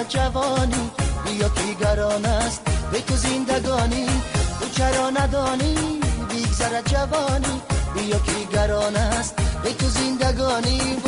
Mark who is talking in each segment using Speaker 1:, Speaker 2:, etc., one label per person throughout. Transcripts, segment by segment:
Speaker 1: بگذرد جوانی، بیا دیگران است به تو زندگانی. تو چرا ندانی بگذرد جوانی، بیا دیگران است به تو زندگانی.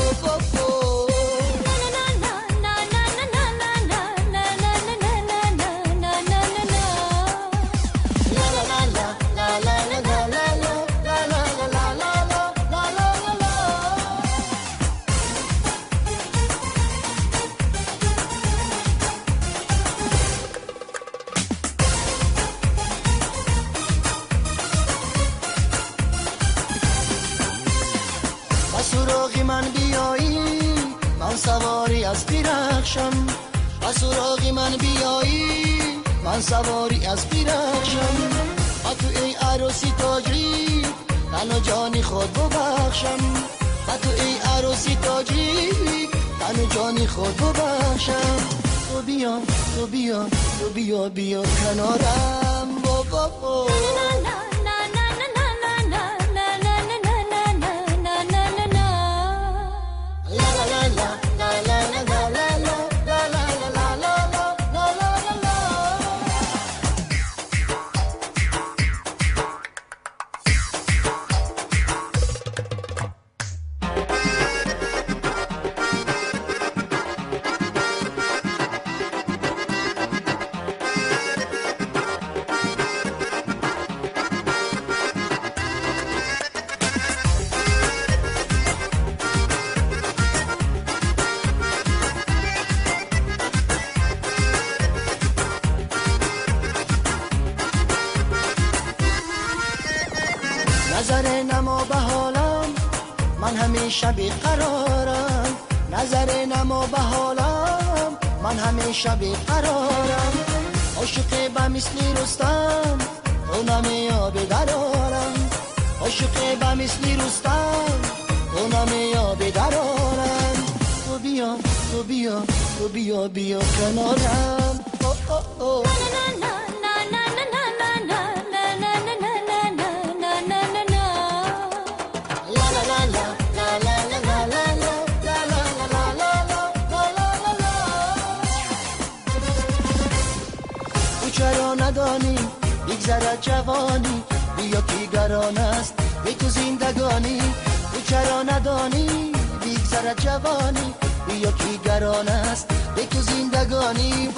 Speaker 1: سراغ من بیایی من سواری از درخشم، و سراغ من بیایی من سواری از درخشم. و تو ای عروسی تاجی تن و جانی خود ببخشم، و تو ای عروسی تاجی تن و جانی خود ببخشم. تو بیا تو بیا تو بیا بیا کنارم بابا. نظر نما به حالم من همیشه بیقرارم، نظر نما به حالم من همیشه بیقرارم. عاشق به مثل رستم تو نمیابی درارم، عاشق به مثل رستم تو نمیابی درارم. تو بیا تو بیا تو بیا بیا کنارم. چرا ندانی بگذرد جوانی، بیا دیگران است به تو زندگانی. تو چرا ندانی بگذرد جوانی، بیا دیگران است به تو زندگانی.